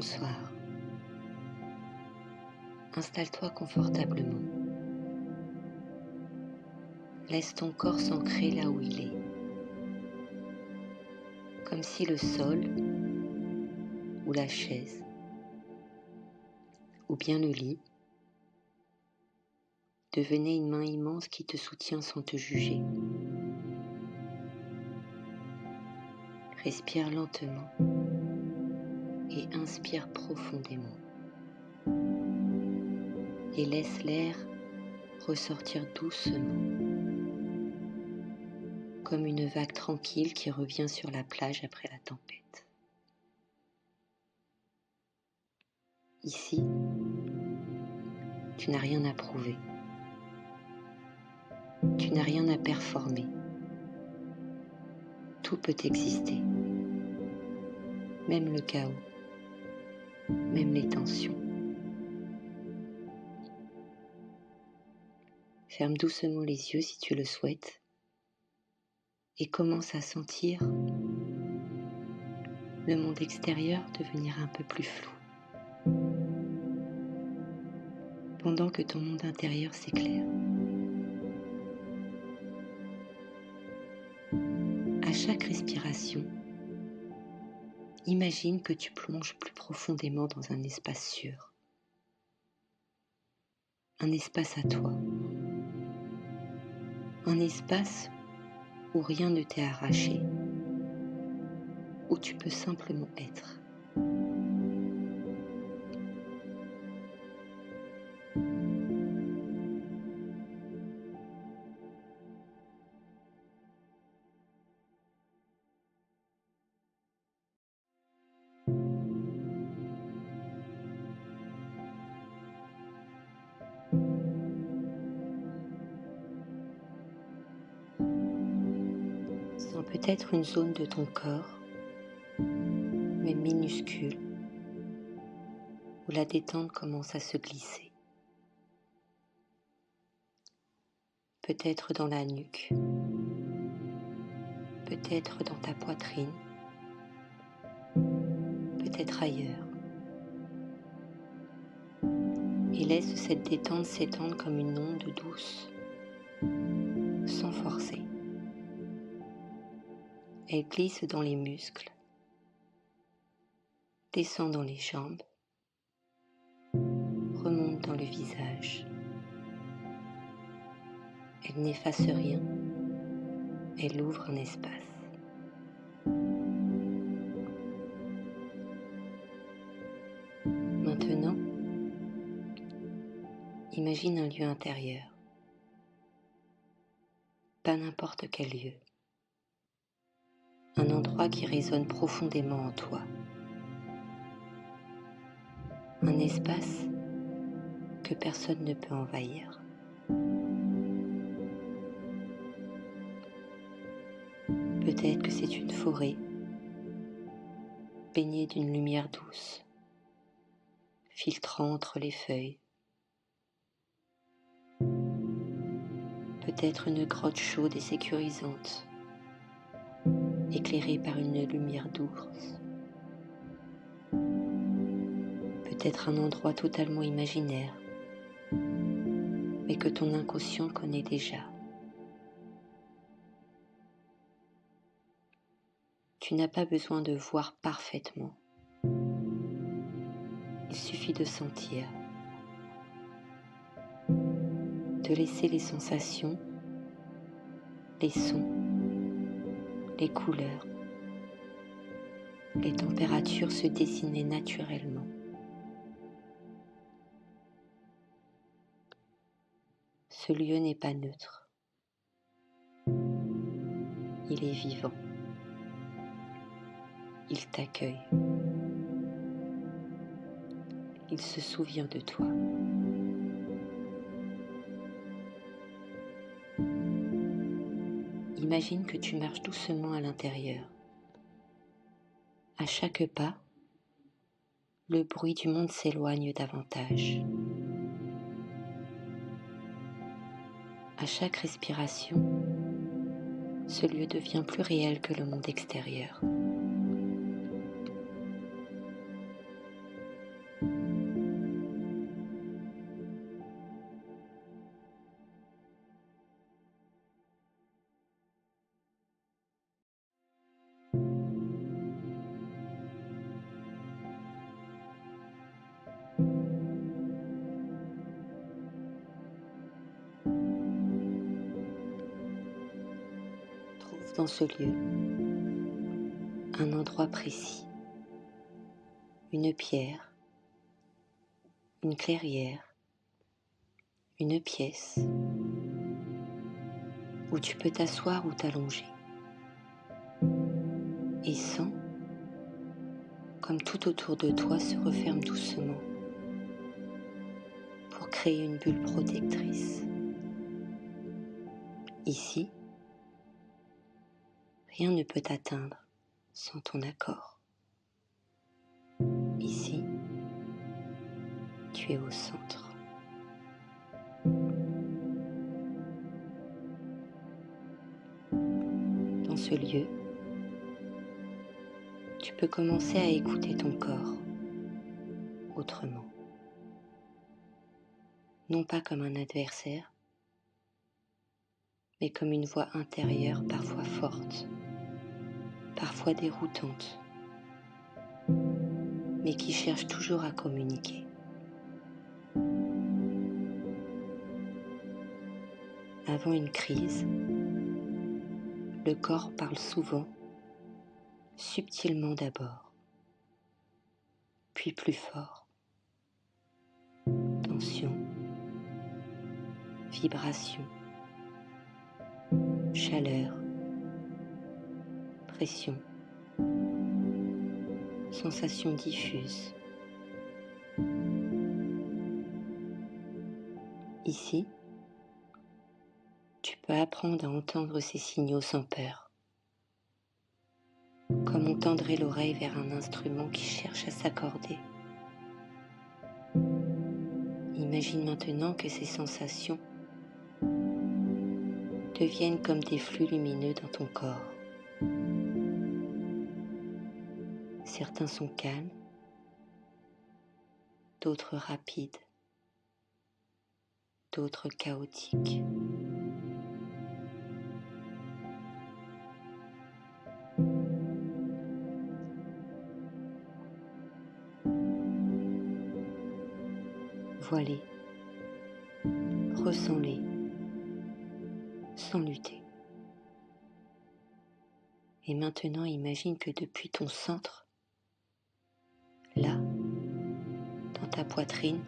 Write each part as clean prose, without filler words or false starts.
Bonsoir. Installe-toi confortablement. Laisse ton corps s'ancrer là où il est, comme si le sol, ou la chaise, ou bien le lit, devenait une main immense qui te soutient sans te juger. Respire lentement et inspire profondément. Et laisse l'air ressortir doucement, comme une vague tranquille qui revient sur la plage après la tempête. Ici, tu n'as rien à prouver. Tu n'as rien à performer. Tout peut exister. Même le chaos. Même les tensions. Ferme doucement les yeux si tu le souhaites et commence à sentir le monde extérieur devenir un peu plus flou, pendant que ton monde intérieur s'éclaire. À chaque respiration, imagine que tu plonges plus profondément dans un espace sûr, un espace à toi, un espace où rien ne t'est arraché, où tu peux simplement être. Sens peut-être une zone de ton corps, même minuscule, où la détente commence à se glisser. Peut-être dans la nuque, peut-être dans ta poitrine, peut-être ailleurs. Et laisse cette détente s'étendre comme une onde douce, sans forcer. Elle glisse dans les muscles, descend dans les jambes, remonte dans le visage. Elle n'efface rien, elle ouvre un espace. Maintenant, imagine un lieu intérieur, pas n'importe quel lieu, un endroit qui résonne profondément en toi, un espace que personne ne peut envahir. Peut-être que c'est une forêt, baignée d'une lumière douce, filtrant entre les feuilles. Peut-être une grotte chaude et sécurisante, éclairée par une lumière douce. Peut-être un endroit totalement imaginaire, mais que ton inconscient connaît déjà. Tu n'as pas besoin de voir parfaitement. Il suffit de sentir, de laisser les sensations, les sons, les couleurs, les températures se dessiner naturellement. Ce lieu n'est pas neutre. Il est vivant. Il t'accueille. Il se souvient de toi. Imagine que tu marches doucement à l'intérieur. À chaque pas, le bruit du monde s'éloigne davantage. À chaque respiration, ce lieu devient plus réel que le monde extérieur. dans ce lieu un endroit précis, une pierre, une clairière, une pièce où tu peux t'asseoir ou t'allonger et sens comme tout autour de toi se referme doucement pour créer une bulle protectrice. Ici, rien ne peut t'atteindre sans ton accord. Ici, tu es au centre. Dans ce lieu, tu peux commencer à écouter ton corps autrement. Non pas comme un adversaire, mais comme une voix intérieure parfois forte, parfois déroutante, mais qui cherche toujours à communiquer. Avant une crise, le corps parle souvent, subtilement d'abord, puis plus fort. Tension, vibration, chaleur, pression, sensation diffuse. Ici, tu peux apprendre à entendre ces signaux sans peur, comme on tendrait l'oreille vers un instrument qui cherche à s'accorder. Imagine maintenant que ces sensations deviennent comme des flux lumineux dans ton corps. Certains sont calmes, d'autres rapides, d'autres chaotiques. Vois-les, ressens-les, sans lutter. Et maintenant, imagine que depuis ton centre, là, dans ta poitrine,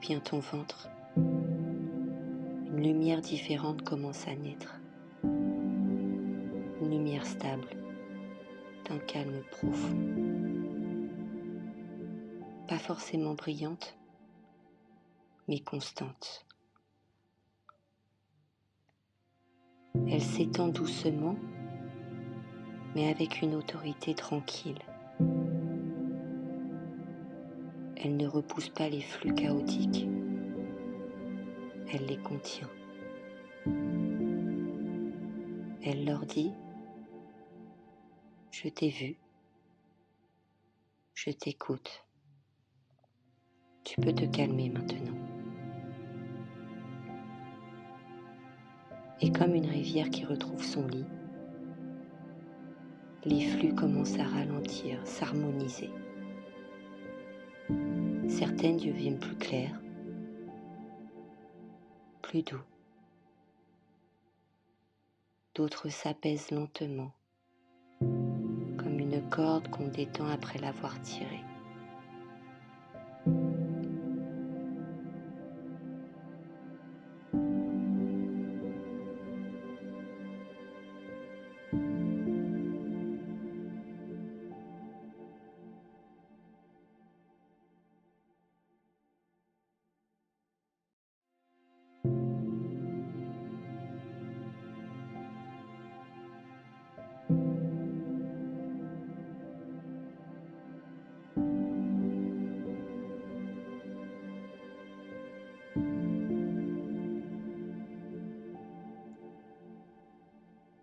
vient ton ventre. Une lumière différente commence à naître. Une lumière stable, d'un calme profond. Pas forcément brillante, mais constante. Elle s'étend doucement, mais avec une autorité tranquille. Elle ne repousse pas les flux chaotiques, elle les contient. Elle leur dit : je t'ai vu, je t'écoute. Tu peux te calmer maintenant. Et comme une rivière qui retrouve son lit, les flux commencent à ralentir, s'harmoniser. Certaines deviennent plus claires, plus doux. D'autres s'apaisent lentement, comme une corde qu'on détend après l'avoir tirée.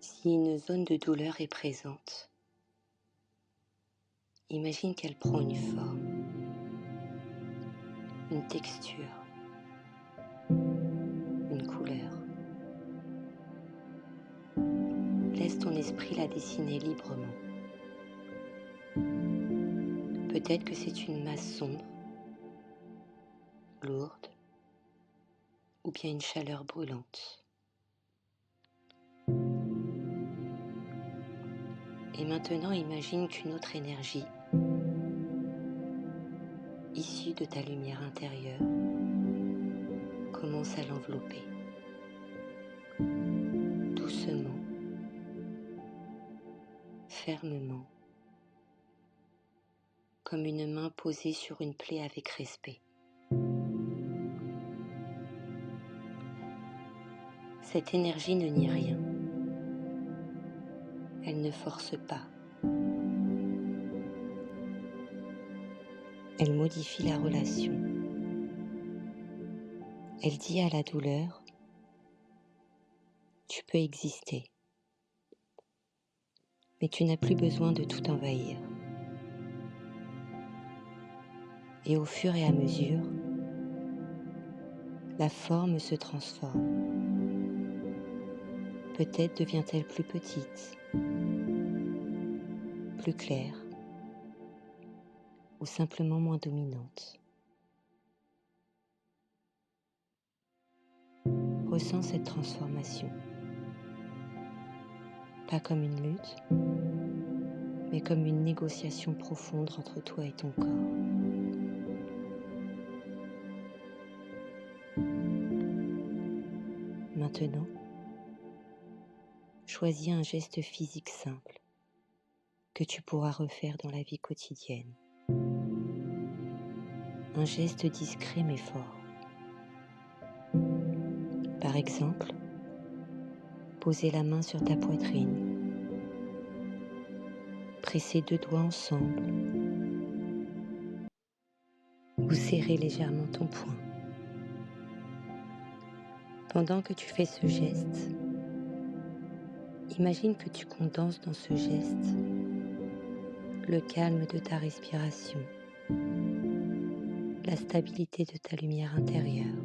Si une zone de douleur est présente, imagine qu'elle prend une forme, une texture, une couleur. Laisse ton esprit la dessiner librement. Peut-être que c'est une masse sombre, lourde, ou bien une chaleur brûlante. Et maintenant, imagine qu'une autre énergie, issue de ta lumière intérieure, commence à l'envelopper. Doucement, fermement, comme une main posée sur une plaie avec respect. Cette énergie ne nie rien. Elle ne force pas. Elle modifie la relation. Elle dit à la douleur, tu peux exister, mais tu n'as plus besoin de tout envahir. Et au fur et à mesure, la forme se transforme. Peut-être devient-elle plus petite, plus claire, ou simplement moins dominante. Ressens cette transformation, pas comme une lutte, mais comme une négociation profonde entre toi et ton corps. Maintenant, choisis un geste physique simple que tu pourras refaire dans la vie quotidienne. Un geste discret mais fort. Par exemple, poser la main sur ta poitrine, presser 2 doigts ensemble ou serrer légèrement ton poing. Pendant que tu fais ce geste, imagine que tu condenses dans ce geste le calme de ta respiration, la stabilité de ta lumière intérieure,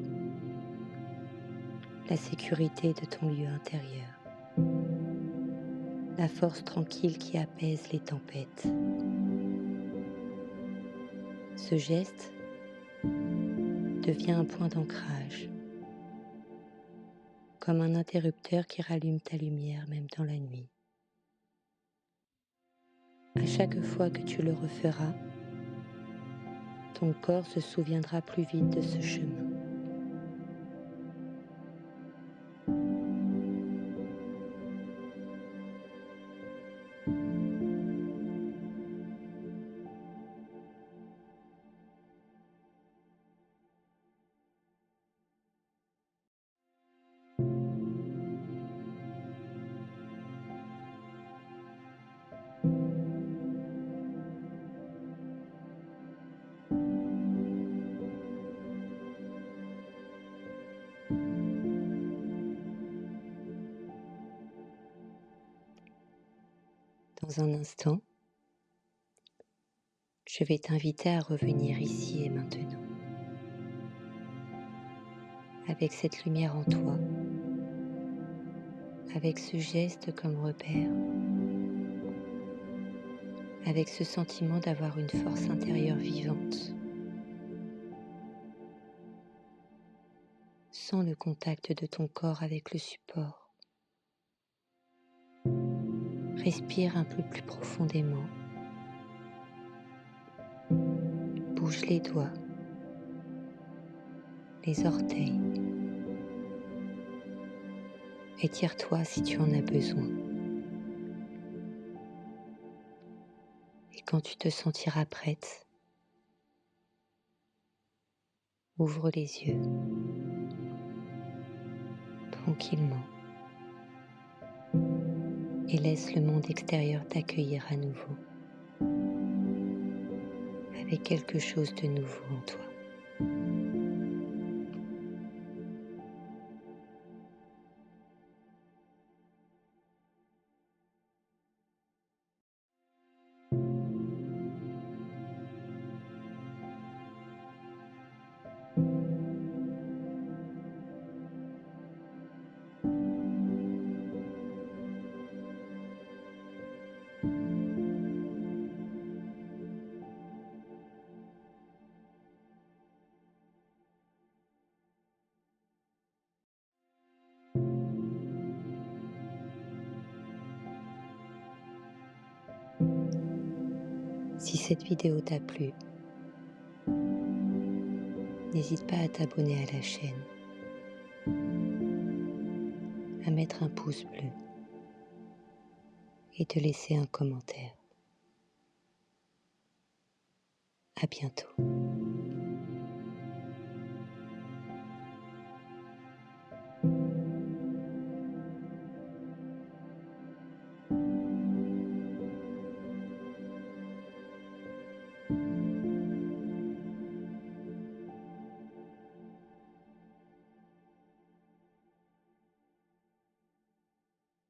la sécurité de ton lieu intérieur, la force tranquille qui apaise les tempêtes. Ce geste devient un point d'ancrage, comme un interrupteur qui rallume ta lumière même dans la nuit. À chaque fois que tu le referas, ton corps se souviendra plus vite de ce chemin. Dans un instant, je vais t'inviter à revenir ici et maintenant, avec cette lumière en toi, avec ce geste comme repère, avec ce sentiment d'avoir une force intérieure vivante, sans le contact de ton corps avec le support. Respire un peu plus profondément. Bouge les doigts, les orteils. Étire-toi si tu en as besoin. Et quand tu te sentiras prête, ouvre les yeux, tranquillement, et laisse le monde extérieur t'accueillir à nouveau, avec quelque chose de nouveau en toi. Si cette vidéo t'a plu, n'hésite pas à t'abonner à la chaîne, à mettre un pouce bleu et te laisser un commentaire. À bientôt.